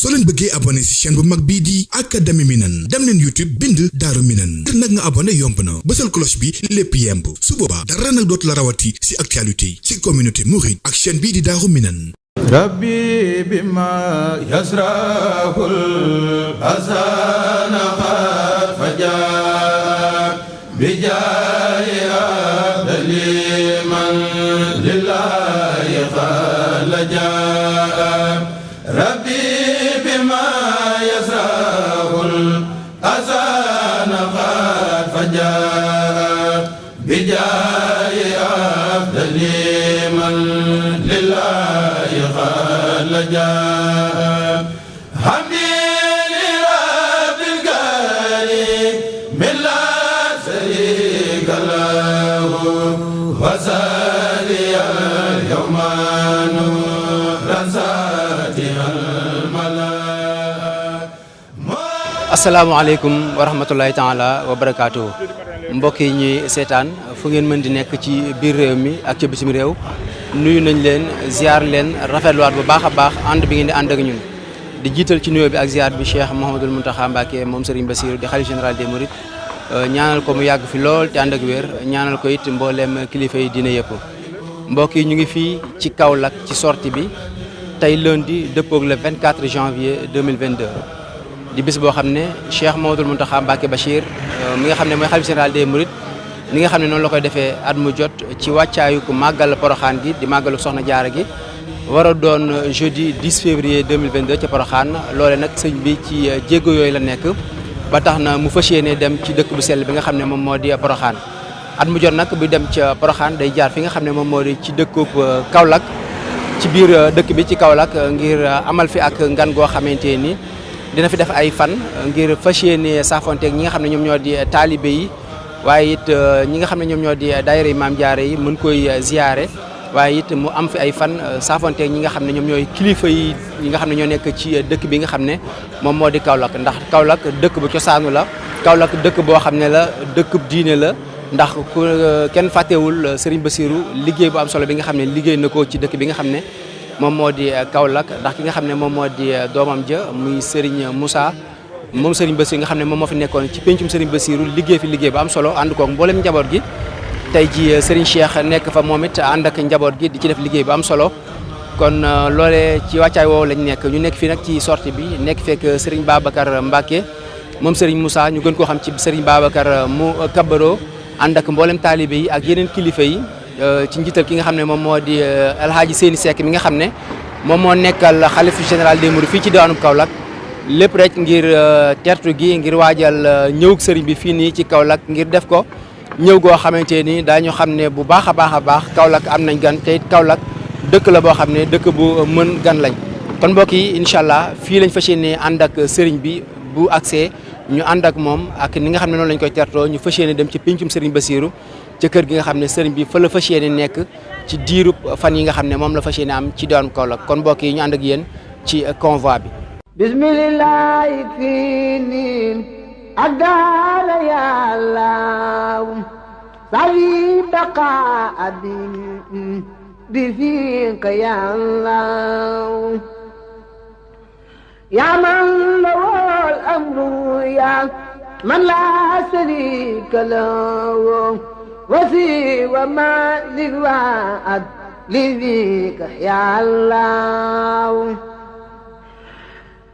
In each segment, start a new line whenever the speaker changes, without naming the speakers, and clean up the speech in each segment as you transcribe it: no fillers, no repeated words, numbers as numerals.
soo leen bëggee abonné ci chaîne bu mag bii di Académie Minane dem leen YouTube bind Daaru Minane ngir nag nga abonné yomb na bësal cloche bi lépp yemb su boobaa dara nag dootu la rawati ci actualité ci communauté mouride ak chaîne bii di Daaru Minane.
Rabbi bima yasrahul hasana faja bijaya daliman lillahi khalaja Rabbi bima yasrahul hasana faja bijaya daliman lillahi khalaja
asalaamaaleykum wa rahmatulahi taala wa barakaatu mbokk yi ñuy seetaan fu ngeen mën di nekk ci biir réew mi ak ci bitim réew nuyu nañ leen ziar leen rafetluwaat bu baax a baax ànd bi ngeen di ànd ak ñun di jiital ci nuyoo bi ak ziar bi Cheikh Mouhamadoul Mountakha Mbacké moom Serigne Bassirou di khalife général des Mourides ñaanal ko mu yàgg fi lool te ànd ak wér ñaanal ko it mbooleem kilifa yi dina yëpp mbokk yi ñu ngi fii ci Kaolack ci sortie bi tey lundi dëppoog le 24 janvier 2022 di bis boo xam ne Cheikh Mouhamadoul Mountakha Mbacké Bachir mi nga xam ne mooy khalife général des Mourides ni nga xam ne noonu la koy defee at mu jot ci wàccaayu ko màggal Porokhane gi di màggalu Soxna Jaara gi war a doon jeudi 10 février 2022 ci Porokhane loole nag sëñ bi ci jéego yooyu la nekk ba tax na mu fas yéene dem ci dëkk bu sell bi nga xam ne moom moo di Porokhane at mu jot nag bu dem ca Porokhane day jaar fi nga xam ne moom moo di ci dëkkub Kaolack ci biir dëkk bi ci Kaolack ngir amal fi ak ngan goo xamante ni dina fi def ay fan ngir fas yéene saafonteeg ñi nga xam ne ñoom ñoo di taalibe yi waaye it ñi nga xam ne ñoom ñoo di daayira Maam Jaara yi mën koy ziyaare waaye it mu am fi ay fan saafonteeg ñi nga xam ne ñoom ñooy kilifa yi nga xam ne ñoo nekk ci dëkk bi nga xam ne moom moo di Kaolack ndax Kaolack dëkk bu cosaanu la Kaolack dëkk boo xam ne la dëkk diine la ndax ku kenn fàttewul Serigne Bassirou liggéey bu am solo bi nga xam ne liggéey na ko ci dëkk bi nga xam ne moom moo di Kaolack ndax ki nga xam ne moom moo di doomam ja muy Serigne Moussa moom Serigne Bassirou nga xam ne moom moo fi nekkoon ci pencum Serigne Bassirou liggéey fi liggéey bu am solo ànd koog mboolem njaboot gi tey ji Serigne Cheikh nekk fa moom it ànd ak njaboot gi di ci def liggéey bu am solo kon loolee ci wàccaay woowu lañ nekk ñu nekk fii nag ci sortie bi nekk fekk Serigne Babacar Mbacké moom Serigne Moussa ñu gën koo xam ci Serigne Babacar mu Kabaro ànd ak mboolem taalibe yi ak yeneen kilifa yi ci njiital ki nga xam ne moom moo di El Hadji Seyni Seck mi nga xam ne moom moo nekkal xalifu général des Mourides fii ci diwaanu Kaolack lépp rek ngir tertu gi ngir waajal ñëwug sëriñ bi fii nii ci Kaolack ngir def ko ñëw goo xamante ni daañu xam ne bu baax a baax Kaolack am nañ gan te it Kaolack dëkk la boo xam ne dëkk bu mën gan lañ kon mbokk yi incha allah fii lañ fas yéene ànd ak sëriñ bi bu accès ñu ànd ak moom ak ni nga xam ne noonu lañ koy tertoo ñu fas yéene dem ci pencum Serigne Bassirou ca kër gi nga xam ne sëriñ bi fa la fas yéene nekk ci diirub fan yi nga xam ne moom la fas yéene am ci diwaanu Kaolack kon mbokk yi ñu ànd ak yéen ci convoi bi
bismillahi finin adala yàllaw sawi baqa abin bi fika yàllaw ya man lawal amru ya man la sharika lahu wasi wa ma lilwaad lidika ya allah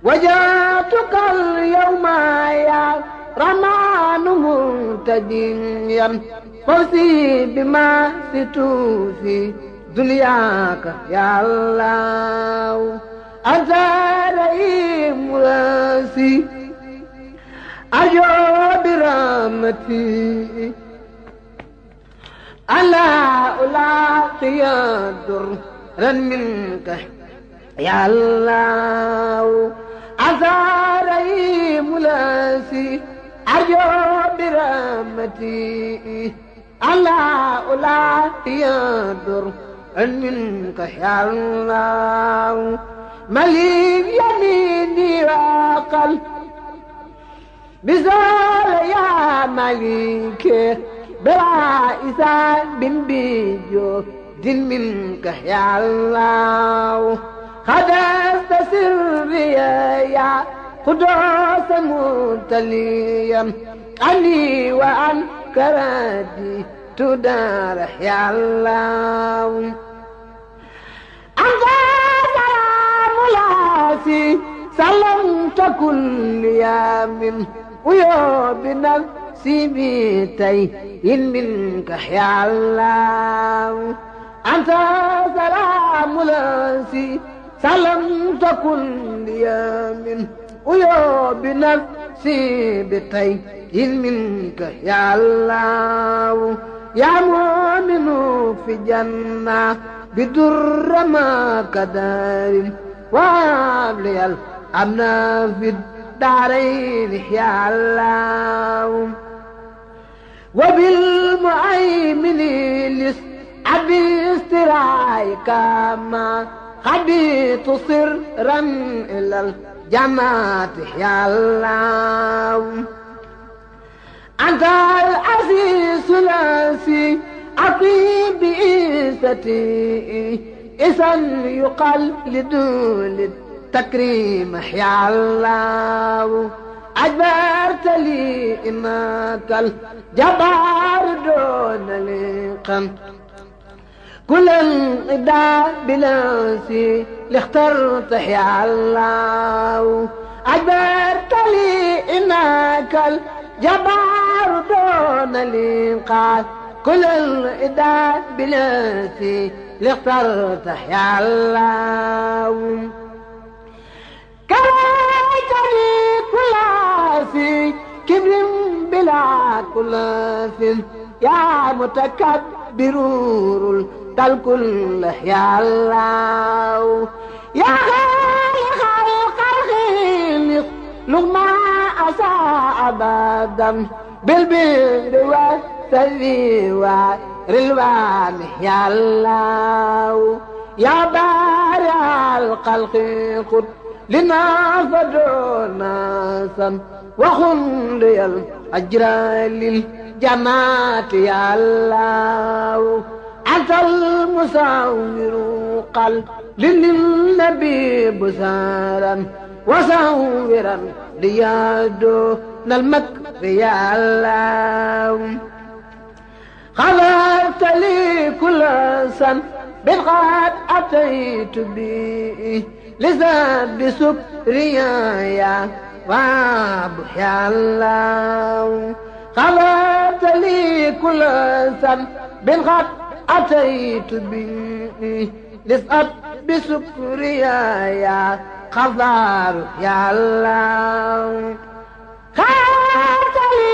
وجاتك اليوم يا رمان منتجيا فوزي بما ستوفي دنياك يا الله أنت رئيم راسي أجو برحمتي ألا ألاقي درا منك يا الله أزاري ملاسي أرجو برحمتي ألا ألا يدر منك يا الله مليك يميني وقل بزول يا مليك بلا إسان بن بيجو دين منك يا الله خدست سري يا قدوس متليا عني وعن كرادي تدار يا الله أنت سلام لاسي سلمت كل يوم ويا بنفسي بيتي منك يا الله أنت سلام لاسي سلمت كل يوم ويا بنفسي بيتي منك يا الله يا مؤمن في جنة بدر ما كدار وابلي الأمن في الدارين يا الله وبالمؤمن لس أبي استرايك ما خبيت سرا إلى الجماعة يا الله أنت العزيز الأسي أطيب بإيستي إذا يقال لدول التكريم يا الله أجبرت لي إنك الجبار دون لقم كل الإداء بلاسي لاخترت يا الله أجبرت لي إنك الجبار دون لقم كل الإداء بلاسي لاخترت يا الله كرهتني كل في كبر بلا كل في يا متكبر الكل يا الله يا خالق الخلق لغما أساء أبدا بالبر والسلي والرلوان يا الله يا بارع الخلق قد لنا فدونا سن وخن لي الأجر للجماعة يا الله أنت المساور قل للنبي بسارا وساورا ليادو المكر يا الله غفرت لي كل سن بالغاد أتيت به لزاد سكريا يا رب يا الله غفرت لي كل سن بالغاد أتيت به لزاد بسكريا يا غفار يا الله غفرت لي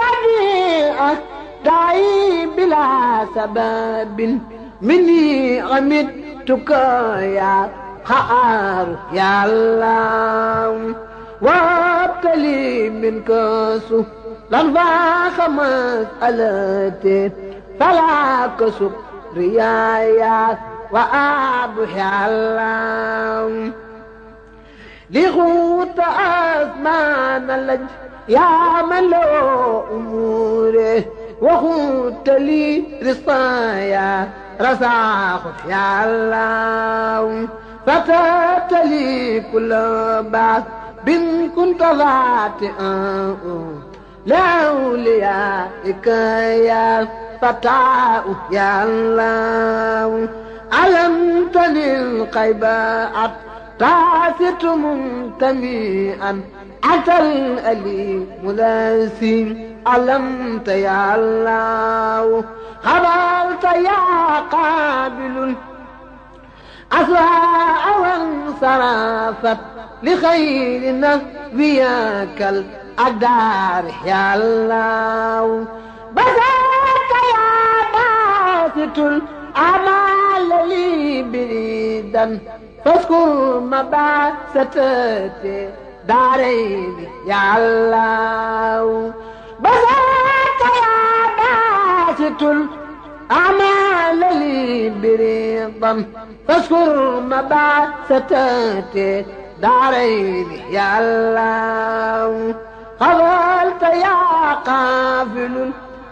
ربيعك دعي بلا سبب مني غمدتك يا خار يا الله وابتلي منك سهلا فاخ مسألتي فلا كسب ريايا وأبو يا الله لغوت أزمان اللج يا من له أموره وخوت لي رصايا رزاق يا الله فتات لي كل بعث بن كنت ذاتئا لأوليائك يا فتاة يا الله علمتني القيبات تعثت منتميئا أتى الأليم لاسين علمت يا الله خبرت يا قابل أسراء وانصرفت لخير نبيك الأقدار يا الله بذاك يا باسط الأعمال لي بريدا فاذكر مباستي دارين يا الله بذاك يا باسط الأعمال لي بريدا فاذكر مباستي دارين يا الله قبلت يا قافل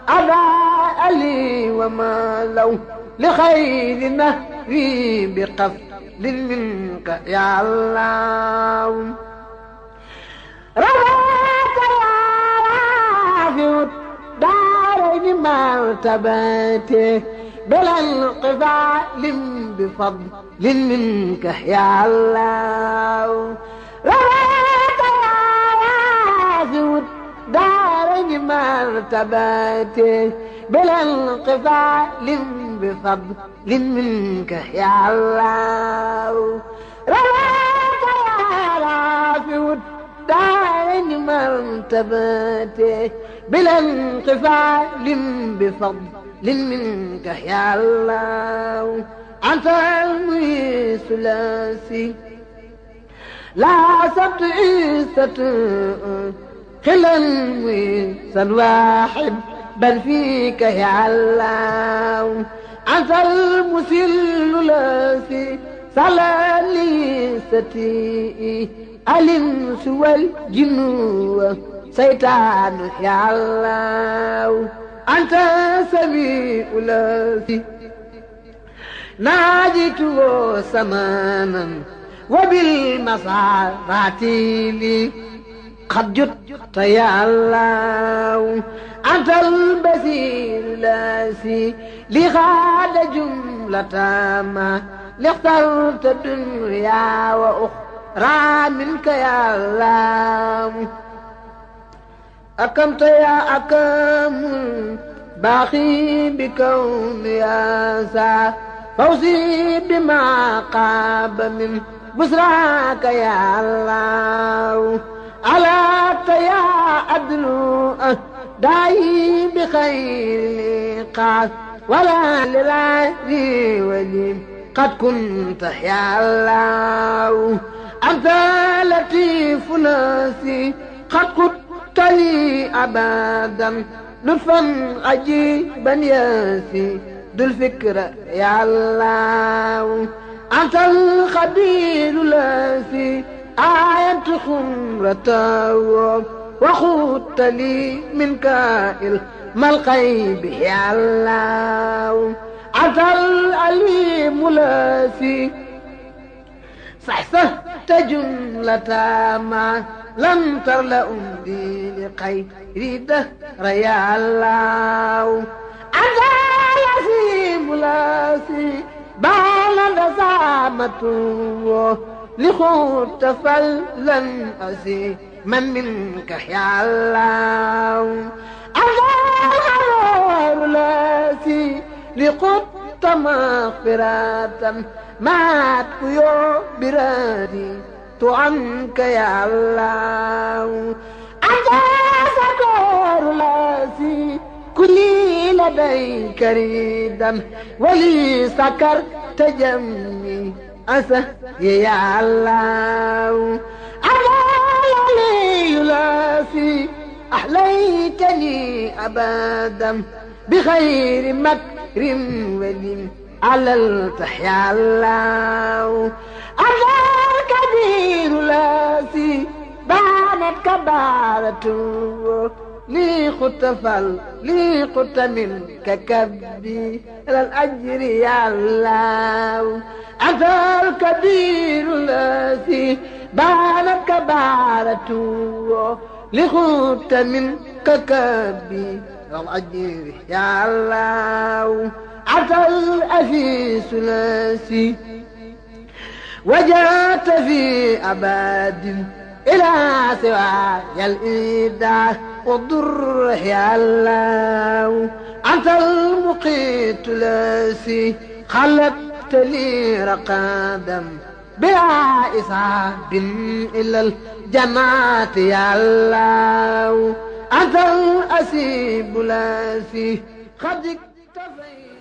الأداء لي وما لو لخير نهري بقفل منك يا الله مرتبته بلا انقفال بفضل منك يا الله رواك يا واسع دار مرتبته بلا انقفال بفضل منك يا الله رواك يا رافع دار مرتبته بلا انقفال بفضل منك يا الله أنت المعز الثلاثي لا سبت عيسة خلا معزا واحد بل فيك يا الله أنت المسل الذي صلى لي ستي الإنس والجن سيطان يا الله أنت سميع الذي ناجيته سمانا وبالمصارات لي قد جدت يا الله أنت البصير الذي لغاد جملة ما لاخترت الدنيا وأخرى منك يا الله أكمت يا أكم باقي بكون يا سا فوزي بما قاب من بسراك يا الله ألا يا عدل داعي بخير لقاء ولا للعدي ولي قد كنت يا الله أنت لطيف ناسي قد كنت لي أبدا لطفا عجيبا ياسي ذو الفكرة يا الله أنت الخبير الذي آية خمرته وخدت لي من كائل ما الغيب يا الله أنت العليم الذي صحصحت جملة ما لم ترل أمدي لخير دهر يا الله أنت العظيم الذي بان دسامته لخوت فلن أسي من منك يا الله أغار لاسي لقط مغفرة مات كيو برادي عنك يا الله أغار لاسي كلي لديك ريدا ولي سكر تجمي أسه يا الله أغالي يلاسي أحليتني أبدا بخير مكر ولي على التحيا الله أغال كبير لاسي بانت كبارته لي خطفل لي خط منك كبي إلى الأجر يا الله أنت الكبير الذي بانت كبارته لخط منك كبي إلى الأجر يا الله أنت الأسيس الذي وجدت في أباد إلى سواي الإيداع والضر يا الله أنت المقيت الذي خلقت لي رقادا بلا إصاب إلا الجماعة يا الله أنت الأسيب الذي قد اكتفيت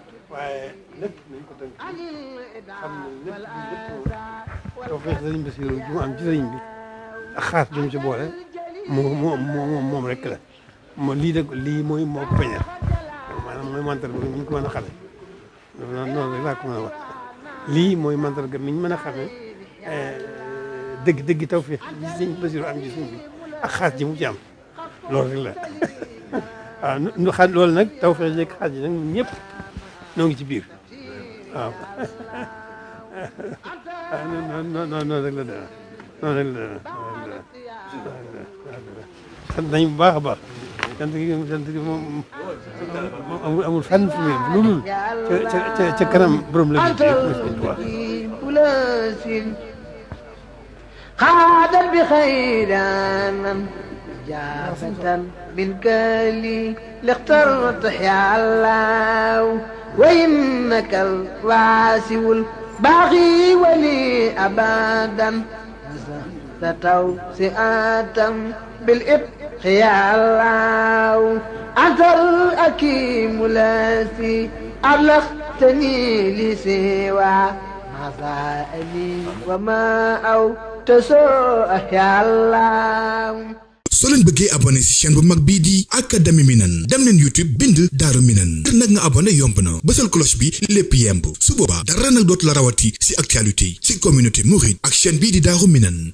عن الإدعاء
tawfeex sëriñ Bassirou ju am ci sëriñ bi ak xaas jëm ci boole moom rek la lii de lii mooy moo ko peñal maanaam mooy mandarga bi ñu ko mën a xamee noonu rek laa ko mën a wax lii mooy mandarga mi ñu mën a xamee dëgg tawfeex li sëriñ Bassirou am ci sëriñ bi ak xaas ji mu ci am loolu rek la waaw nu xa loolu nag tawfeex yeeg xaas ji nag ñun ñëpp noo ngi ci biir waaw noonu rek la dana noonu rek la dana sant nañu bu baax a baax cant gi moom amul fenn fu mu lu dul ca kanam borom la
xaadat bi xayranan jaafatan min kali lixtarta yàllaw wa innaka alwaasiwul baaxi wali abadan تتوسئة بالإبق يا الله أنت الأكيم الذي أبلغتني لسوى مسائلي وما أو تسوء يا الله.
soo leen bëggee abonné ci chaîne bu mag bii di Académie Minane dem leen YouTube bind Daaru Minane ngir nag nga abonné yomb na bësal cloche bi lépp yemb su boobaa dara nag dootu la rawati ci actualité ci communauté mouride ak chaîne bii di Daaru Minane.